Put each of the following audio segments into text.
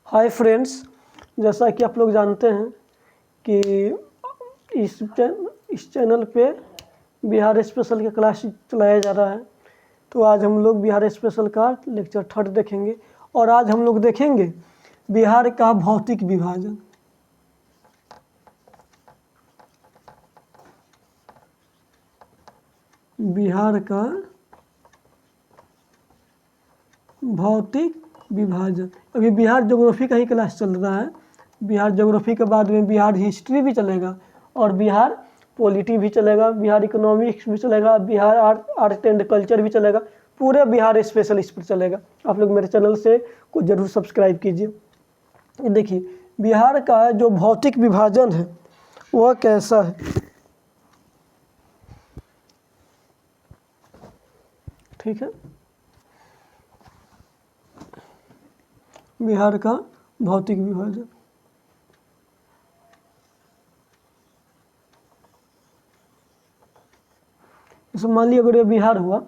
Hi friends, जैसा कि आप लोग जानते हैं कि इस चैनल पे बिहार स्पेशल का क्लास चलाया जा रहा है। तो आज हम लोग बिहार स्पेशल का लेक्चर 3 देखेंगे और आज हम लोग देखेंगे बिहार का भौतिक विभाजन। बिहार का भौतिक विभाजन। अभी बिहार ज्योग्राफी का ही क्लास चल रहा है। बिहार ज्योग्राफी के बाद में बिहार हिस्ट्री भी चलेगा और बिहार पॉलिटी भी चलेगा, बिहार इकोनॉमिक्स भी चलेगा, बिहार आर्ट एंड कल्चर भी चलेगा। पूरे बिहार स्पेशल इस पर चलेगा। आप लोग मेरे चैनल से को जरूर सब्सक्राइब कीजिए। देखिए बिहार का जो भौतिक विभाजन है वह कैसा है, ठीक है। बिहार का भौतिक विभाजन जैसे मान लिया अगर ये बिहार हुआ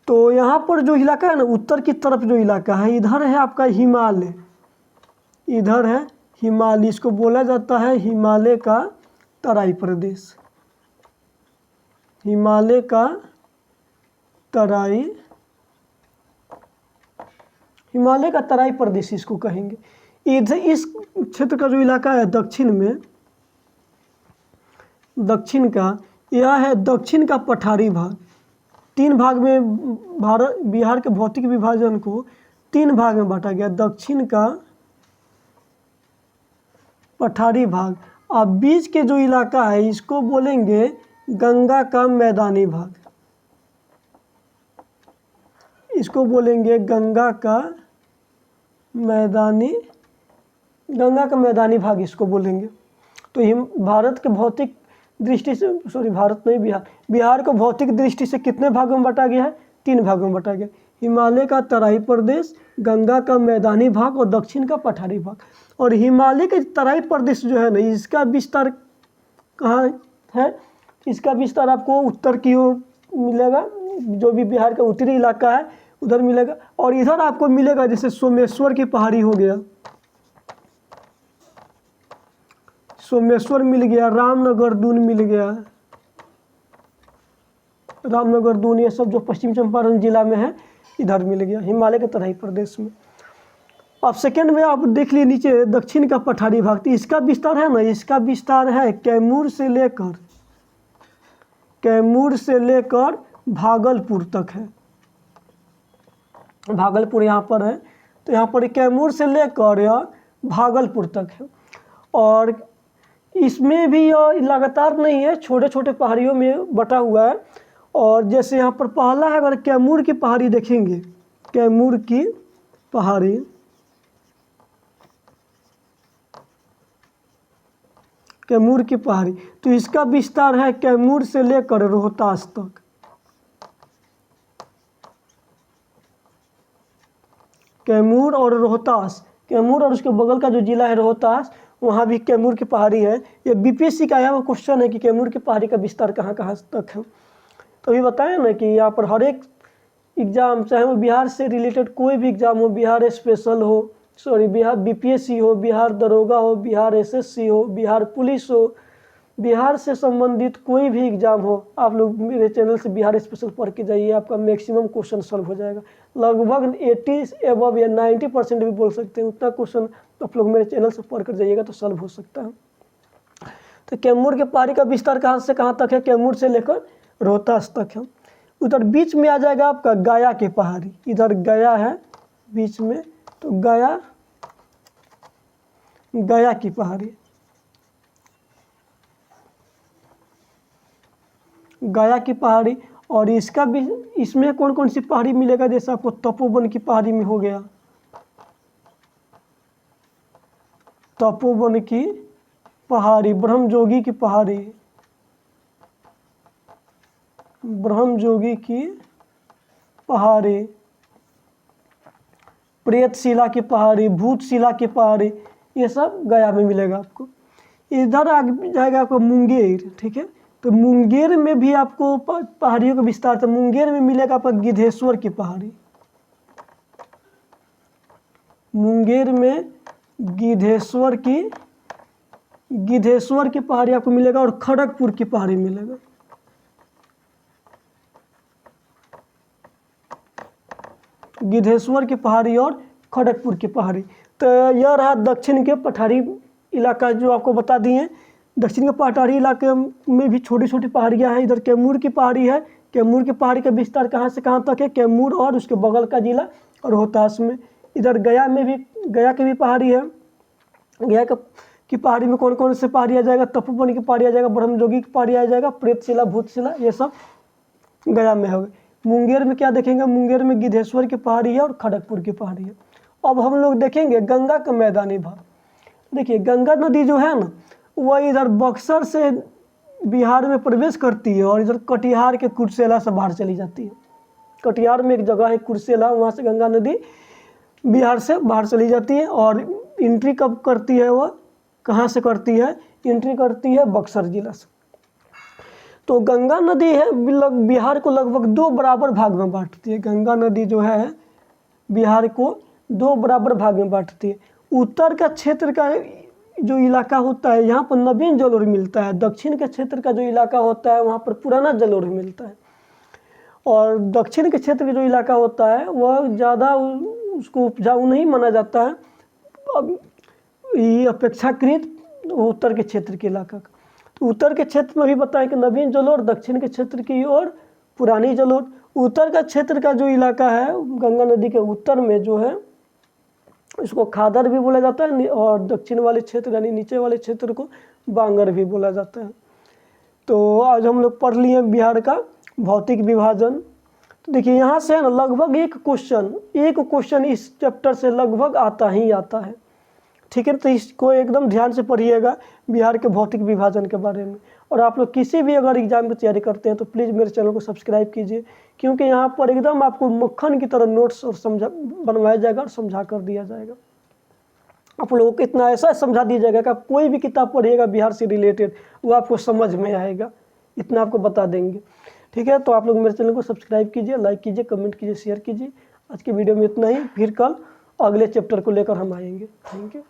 तो यहाँ पर जो इलाका है ना, उत्तर की तरफ जो इलाका है, इधर है आपका हिमालय, इधर है हिमालय। इसको बोला जाता है हिमालय का तराई प्रदेश। हिमालय का तराई, हिमालय का तराई प्रदेश इसको कहेंगे। इधर इस क्षेत्र का जो इलाका है दक्षिण में, दक्षिण का, यह है दक्षिण का पठारी भाग। 3 भाग में बिहार के भौतिक विभाजन को 3 भाग में बांटा गया। दक्षिण का पठारी भाग, अब बीच के जो इलाका है इसको बोलेंगे गंगा का मैदानी भाग। इसको बोलेंगे गंगा का मैदानी भाग इसको बोलेंगे। तो भारत के भौतिक दृष्टि से, भारत नहीं, बिहार को भौतिक दृष्टि से कितने भागों में बांटा गया है? 3 भागों में बांटा गया। हिमालय का तराई प्रदेश, गंगा का मैदानी भाग और दक्षिण का पठारी भाग। और हिमालय के तराई प्रदेश जो है ना, इसका विस्तार कहाँ है? इसका विस्तार आपको उत्तर की ओर मिलेगा, जो भी बिहार का उत्तरी इलाका है उधर मिलेगा। और इधर आपको मिलेगा जैसे सोमेश्वर की पहाड़ी हो गया, सोमेश्वर मिल गया, रामनगर दून मिल गया, रामनगर दून, ये सब जो पश्चिम चंपारण जिला में है इधर मिल गया, हिमालय के तराई प्रदेश में। अब सेकंड में आप देख लिए नीचे दक्षिण का पठारी भाग, तो इसका विस्तार है ना, इसका विस्तार है कैमूर से लेकर भागलपुर तक है। भागलपुर यहाँ पर है, तो यहाँ पर कैमूर से लेकर या भागलपुर तक है। और इसमें भी लगातार नहीं है, छोटे छोटे पहाड़ियों में बटा हुआ है। और जैसे यहाँ पर पहला है, अगर कैमूर की पहाड़ी देखेंगे, कैमूर की पहाड़ी, कैमूर की पहाड़ी, तो इसका विस्तार है कैमूर से लेकर रोहतास तक। कैमूर और रोहतास, कैमूर और उसके बगल का जो जिला है रोहतास, वहाँ भी कैमूर की पहाड़ी है। ये बीपीएससी का आया हुआ क्वेश्चन है कि कैमूर की पहाड़ी का विस्तार कहाँ कहाँ तक है। तो अभी बताया ना कि यहाँ पर हर एक एग्ज़ाम, चाहे वो बिहार से रिलेटेड कोई भी एग्ज़ाम हो, बिहार स्पेशल हो, बिहार बीपीएससी हो, बिहार दरोगा हो, बिहार एसएससी हो, बिहार पुलिस हो, बिहार से संबंधित कोई भी एग्ज़ाम हो, आप लोग मेरे चैनल से बिहार स्पेशल पढ़ के जाइए, आपका मैक्सिमम क्वेश्चन सॉल्व हो जाएगा। लगभग 80 एबव या 90% भी बोल सकते हैं, उतना क्वेश्चन आप लोग मेरे चैनल से पढ़ कर जाइएगा तो सॉल्व हो सकता है। तो कैमूर के पहाड़ी का विस्तार कहाँ से कहाँ तक है? कैमूर से लेकर रोहतास तक है। उधर बीच में आ जाएगा आपका गया के पहाड़ी, इधर गया है बीच में, तो गया की पहाड़ी, गया की पहाड़ी। और इसका भी, इसमें कौन कौन सी पहाड़ी मिलेगा? जैसे आपको तपोवन की पहाड़ी में हो गया, तपोवन की पहाड़ी, ब्रह्मजोगी की पहाड़ी, ब्रह्मजोगी की पहाड़ी, प्रेतशिला की पहाड़ी, भूतशिला की पहाड़ी, ये सब गया में मिलेगा आपको। इधर आगे जाएगा आपको मुंगेर, ठीक है। तो मुंगेर में भी आपको पहाड़ियों का विस्तार, तो मुंगेर में मिलेगा आपका गिद्धेश्वर की पहाड़ी, मुंगेर में गिद्धेश्वर की पहाड़ी आपको मिलेगा और खड़गपुर की पहाड़ी मिलेगा। गिद्धेश्वर की पहाड़ी और खड़गपुर की पहाड़ी। तो यह रहा दक्षिण के पठारी इलाका जो आपको बता दिए। दक्षिण के पठारी इलाके में भी छोटी छोटी पहाड़ियाँ हैं। इधर कैमूर की पहाड़ी है। कैमूर की पहाड़ी का विस्तार कहाँ से कहाँ तक है? कैमूर और उसके बगल का जिला रोहतास में। इधर गया की भी पहाड़ी है। गया की पहाड़ी में कौन कौन से पहाड़ी आ जाएगा? तपोवन की पहाड़ी आ जाएगा, ब्रह्मजोगी की पहाड़ी आ जाएगा, प्रेतशिला, भूतशिला, ये सब गया में हो गए। मुंगेर में क्या देखेंगे? मुंगेर में गिद्धेश्वर की पहाड़ी है और खड़गपुर की पहाड़ी है। अब हम लोग देखेंगे गंगा का मैदानी भाग। देखिए गंगा नदी जो है ना, वह इधर बक्सर से बिहार में प्रवेश करती है और इधर कटिहार के कुर्सेला से बाहर चली जाती है। कटिहार में एक जगह है कुर्सेला, वहाँ से गंगा नदी बिहार से बाहर चली जाती है। और एंट्री कब करती है? वह कहाँ से करती है? एंट्री करती है बक्सर जिला से। तो गंगा नदी है बिहार को लगभग 2 बराबर भाग में बांटती है। गंगा नदी जो है बिहार को 2 बराबर भाग में बांटती है। उत्तर का क्षेत्र का जो इलाका होता है, यहाँ पर नवीन जलोढ़ मिलता है। दक्षिण के क्षेत्र का जो इलाका होता है, वहाँ पर पुराना जलोढ़ मिलता है। और दक्षिण के क्षेत्र का जो इलाका होता है वह ज़्यादा उसको उपजाऊ नहीं माना जाता है, अब ये अपेक्षाकृत उत्तर के क्षेत्र के इलाका का। तो उत्तर के क्षेत्र में भी बताएं कि नवीन जलोढ़, दक्षिण के क्षेत्र की ओर पुरानी जलोढ़। उत्तर का क्षेत्र का जो इलाका है गंगा नदी के उत्तर में जो है, इसको खादर भी बोला जाता है, और दक्षिण वाले क्षेत्र यानी नीचे वाले क्षेत्र को बांगर भी बोला जाता है। तो आज हम लोग पढ़ लिए बिहार का भौतिक विभाजन। तो देखिए यहाँ से है ना लगभग एक क्वेश्चन इस चैप्टर से लगभग आता ही आता है। ठीक है, तो इसको एकदम ध्यान से पढ़िएगा बिहार के भौतिक विभाजन के बारे में। और आप लोग किसी भी अगर एग्जाम की तैयारी करते हैं तो प्लीज़ मेरे चैनल को सब्सक्राइब कीजिए, क्योंकि यहाँ पर एकदम आपको मक्खन की तरह नोट्स और बनवाया जाएगा और समझा कर दिया जाएगा। आप लोगों को इतना ऐसा समझा दिया जाएगा कि आप कोई भी किताब पढ़िएगा बिहार से रिलेटेड वो आपको समझ में आएगा, इतना आपको बता देंगे। ठीक है, तो आप लोग मेरे चैनल को सब्सक्राइब कीजिए, लाइक कीजिए, कमेंट कीजिए, शेयर कीजिए। आज के वीडियो में इतना ही, फिर कल अगले चैप्टर को लेकर हम आएंगे। Thank you.